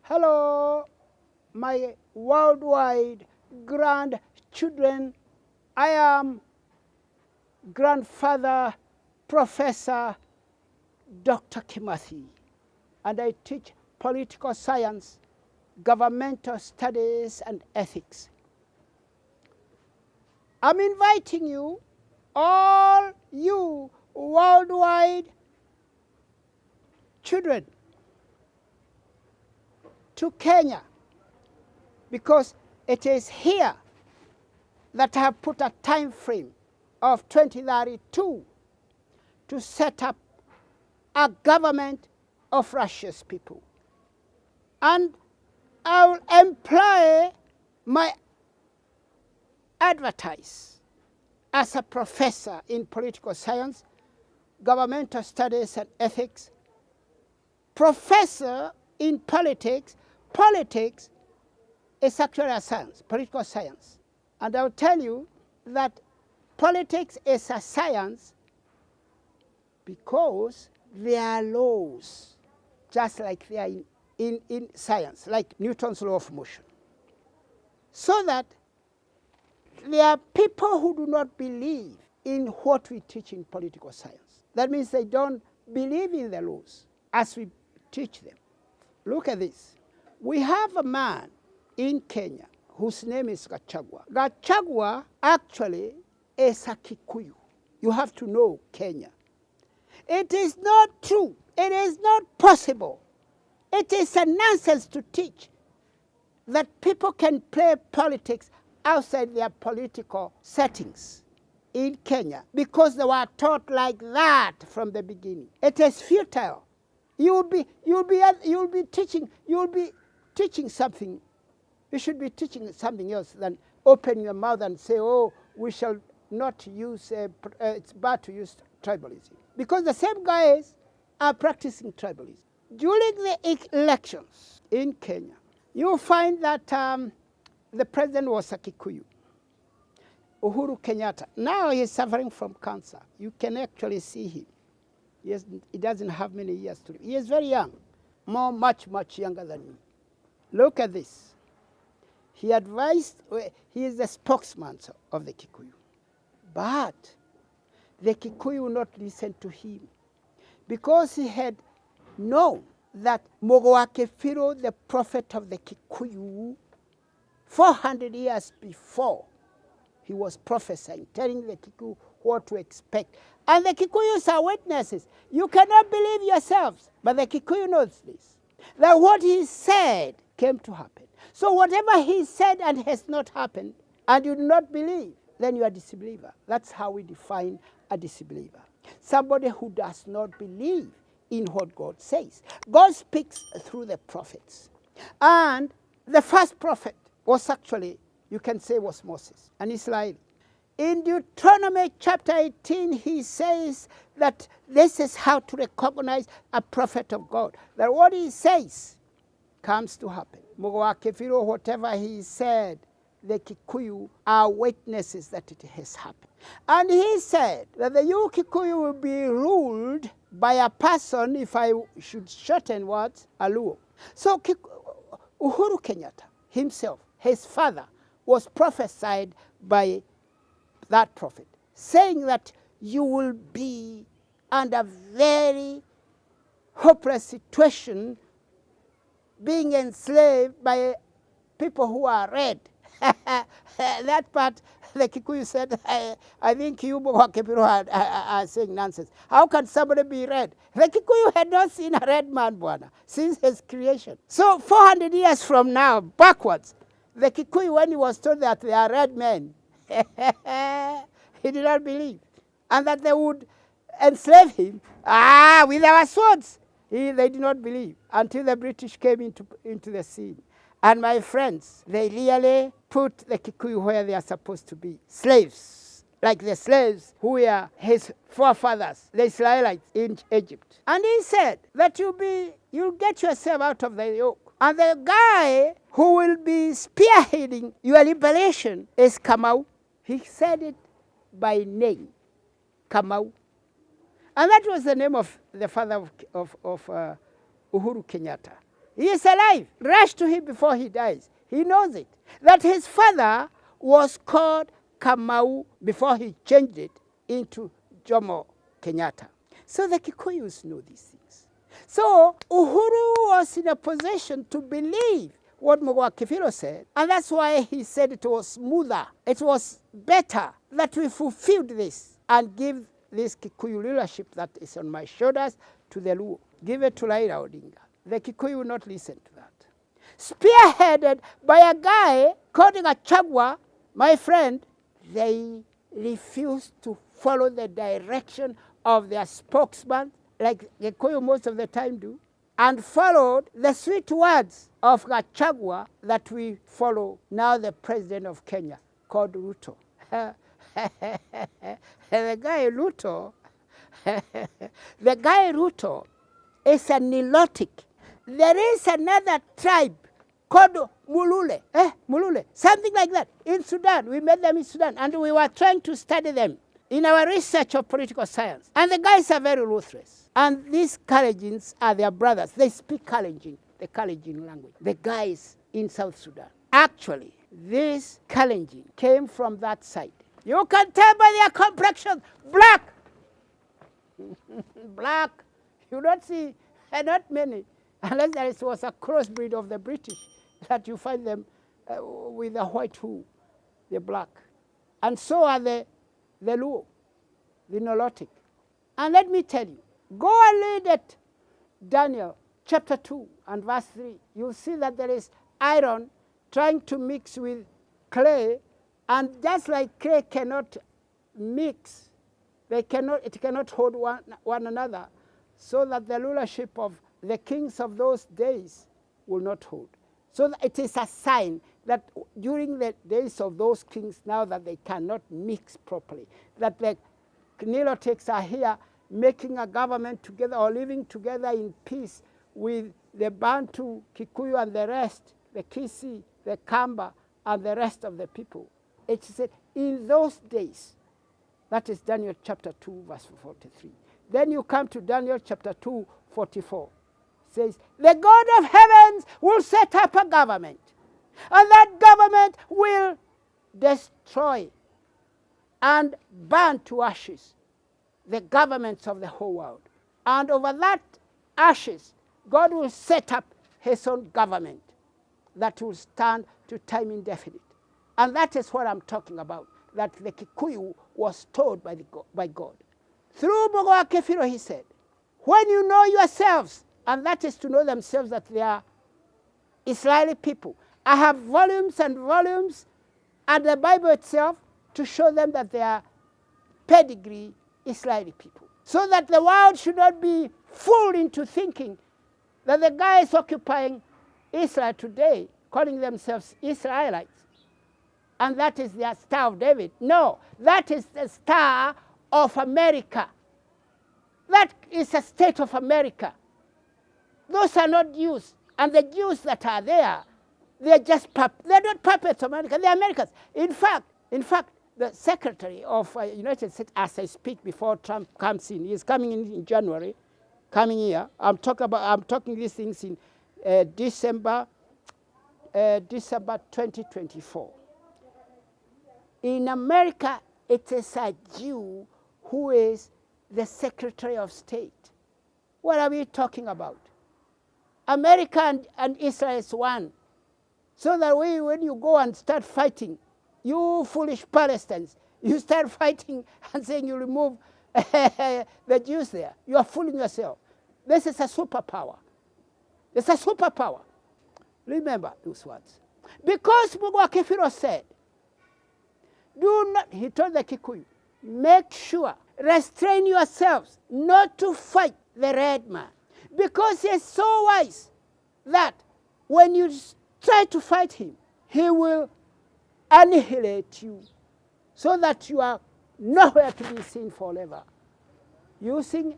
Hello, my worldwide grandchildren. I am grandfather, Professor Dr. Kimathi, and I teach political science, governmental studies, and ethics. I'm inviting you, all you worldwide children, to Kenya, because it is here that I have put a time frame of 2032 to set up a government of righteous people. And I will employ my advertise as a professor in political science, governmental studies, and ethics, professor in politics. Politics is actually a science, political science. And I'll tell you that politics is a science because there are laws, just like they are in science, like Newton's law of motion. So that there are people who do not believe in what we teach in political science. That means they don't believe in the laws as we teach them. Look at this. We have a man in Kenya whose name is Gachagua. Gachagua actually is a Kikuyu. You have to know Kenya. It is not true. It is not possible. It is a nonsense to teach that people can play politics outside their political settings in Kenya because they were taught like that from the beginning. It is futile. You'll be teaching something. You should be teaching something else than open your mouth and say, oh, we shall not use, it's bad to use tribalism. Because the same guys are practicing tribalism. During the elections in Kenya, you'll find that the president was a Kikuyu, Uhuru Kenyatta. Now he's suffering from cancer. You can actually see him. He doesn't have many years to live. He is very young, much younger than me. Look at this. He advised, he is the spokesman of the Kikuyu. But the Kikuyu would not listen to him because he had known that Mogowakefiro, the prophet of the Kikuyu, 400 years before, he was prophesying, telling the Kikuyu what to expect. And the Kikuyus are witnesses. You cannot believe yourselves, but the Kikuyu knows this, that what he said came to happen. So whatever he said and has not happened, and you do not believe, then you are a disbeliever. That's how we define a disbeliever. Somebody who does not believe in what God says. God speaks through the prophets. And the first prophet was actually, you can say, was Moses, an Israeli. In Deuteronomy chapter 18, he says that this is how to recognize a prophet of God. That what he says comes to happen. Mogowakefiro, whatever he said, the Kikuyu are witnesses that it has happened. And he said that the Yu Kikuyu will be ruled by a person, if I should shorten words, a Luo. So Uhuru Kenyatta himself, his father, was prophesied by that prophet, saying that you will be under very hopeless situation, being enslaved by people who are red. That part, the Kikuyu said, I think you are saying nonsense. How can somebody be red? The Kikuyu had not seen a red man, Bwana, since his creation. So 400 years from now, backwards, the Kikuyu, when he was told that they are red men, he did not believe. And that they would enslave him, with our swords. They did not believe until the British came into the scene. And my friends, they really put the Kikuyu where they are supposed to be. Slaves, like the slaves who were his forefathers, the Israelites in Egypt. And he said that you'll get yourself out of the yoke. And the guy who will be spearheading your liberation is Kamau. He said it by name, Kamau. And that was the name of the father of Uhuru Kenyatta. He is alive. Rush to him before he dies. He knows it. That his father was called Kamau before he changed it into Jomo Kenyatta. So the Kikuyus know these things. So Uhuru was in a position to believe what Mogoa Kifiro said, and that's why he said it was smoother. It was better that we fulfilled this and give this Kikuyu leadership that is on my shoulders to the Luo. Give it to Raila Odinga. The Kikuyu will not listen to that. Spearheaded by a guy called Gachagua, my friend, they refused to follow the direction of their spokesman, like the Kikuyu most of the time do, and followed the sweet words of Gachagua that we follow now, the president of Kenya, called Ruto. The guy Ruto is a Nilotic. There is another tribe called Mulule, Mulule, something like that, in Sudan. We met them in Sudan, and we were trying to study them in our research of political science. And the guys are very ruthless. And these Kalejins are their brothers. They speak Kalenjin, the Kalenjin language. The guys in South Sudan. Actually, this Kalenjin came from that side. You can tell by their complexion, black. Black. You don't see, not many, unless there was a crossbreed of the British, that you find them with a white hue, the black. And so are the Luo, the Nilotic. And let me tell you, go and read it, Daniel chapter 2 and verse 3. You'll see that there is iron trying to mix with clay, and just like clay cannot mix, it cannot hold one another, so that the rulership of the kings of those days will not hold. So it is a sign that during the days of those kings, now that they cannot mix properly, that the Nilotics are here making a government together or living together in peace with the Bantu, Kikuyu, and the rest, the Kisi, the Kamba, and the rest of the people. It said, in those days, that is Daniel chapter 2, verse 43. Then you come to Daniel chapter 2, 44. It says, the God of heavens will set up a government, and that government will destroy and burn to ashes the governments of the whole world. And over that ashes, God will set up his own government that will stand to time indefinite. And that is what I'm talking about, that the Kikuyu was told by God. Through Mogoa Kefiro, he said, when you know yourselves, and that is to know themselves that they are Israeli people. I have volumes and volumes and the Bible itself to show them that they are pedigree Israeli people. So that the world should not be fooled into thinking that the guys occupying Israel today, calling themselves Israelites, and that is their Star of David. No, that is the Star of America. That is a state of America. Those are not Jews. And the Jews that are there, they're just they're not puppets of America, they're Americans. In fact, the Secretary of United States, as I speak before Trump comes in, he's coming in January, coming here. I'm talking these things in December 2024. In America, it is a Jew who is the Secretary of State. What are we talking about? America and Israel is one. So that when you go and start fighting, you foolish Palestinians, you start fighting and saying you remove the Jews there. You are fooling yourself. This is a superpower. It's a superpower. Remember those words. Because Mogoa Kefiro said, do not, he told the Kikuyu, make sure, restrain yourselves not to fight the red man. Because he is so wise that when you try to fight him, he will annihilate you so that you are nowhere to be seen forever, using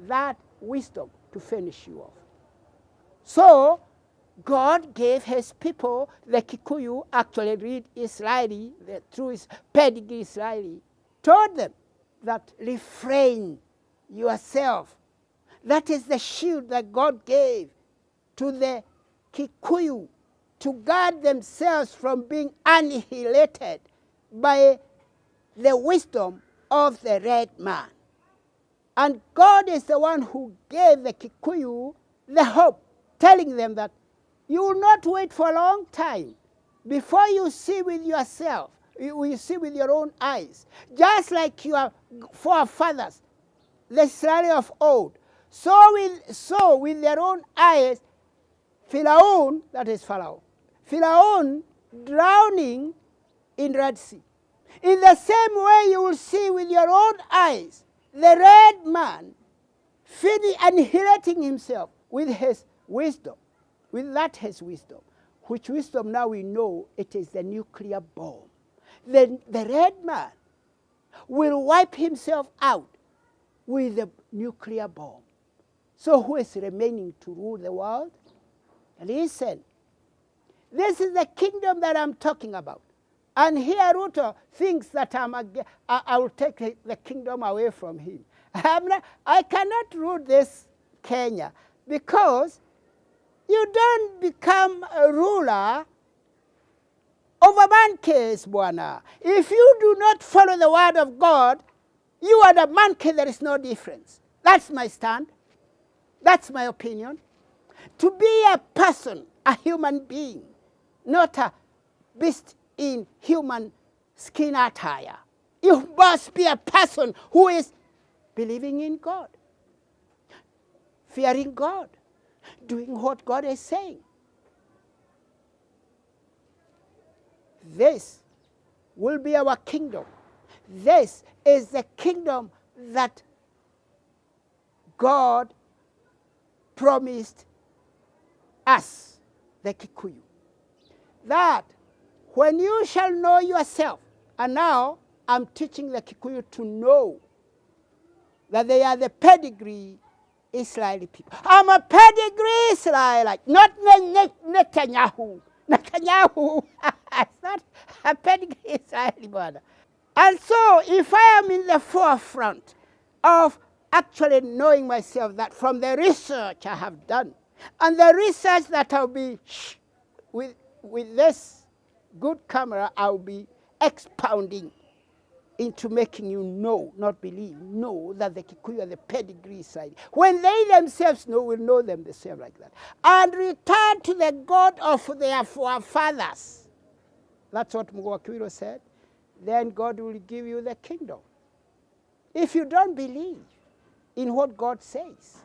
that wisdom to finish you off. So God gave his people, the Kikuyu, actually read Israeli, through his pedigree Israeli, told them that refrain yourself. That is the shield that God gave to the Kikuyu to guard themselves from being annihilated by the wisdom of the red man. And God is the one who gave the Kikuyu the hope, telling them that you will not wait for a long time before you see with yourself, you see with your own eyes, just like your forefathers, the Israel of old, so with their own eyes, Pharaoh, that is Pharaoh, Pharaoh drowning in Red Sea. In the same way you will see with your own eyes the red man annihilating himself with his wisdom, with that his wisdom, which wisdom now we know it is the nuclear bomb. Then the red man will wipe himself out with the nuclear bomb. So who is remaining to rule the world? Listen, this is the kingdom that I'm talking about. And here Ruto thinks that I will take the kingdom away from him. I cannot rule this Kenya because you don't become a ruler of a monkey, Bwana. If you do not follow the word of God, you are the monkey, there is no difference. That's my stand. That's my opinion. To be a person, a human being, not a beast in human skin attire. You must be a person who is believing in God, fearing God, doing what God is saying. This will be our kingdom. This is the kingdom that God promised us, the Kikuyu. That when you shall know yourself, and now I'm teaching the Kikuyu to know that they are the pedigree Israeli people. I'm a pedigree Israelite, not Netanyahu. Netanyahu is not a pedigree Israeli brother. And so if I am in the forefront of actually knowing myself, that from the research I have done, and the research that I'll be, with this good camera, I'll be expounding into making you know, not believe, know that the Kikuyu are the pedigree side. When they themselves know, will know them the same like that. And return to the God of their forefathers. That's what Mugwakiro said. Then God will give you the kingdom. If you don't believe in what God says,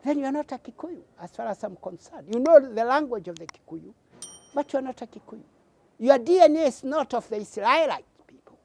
then you're not a Kikuyu, as far as I'm concerned. You know the language of the Kikuyu, but you're not a Kikuyu. Your DNA is not of the Israelite people.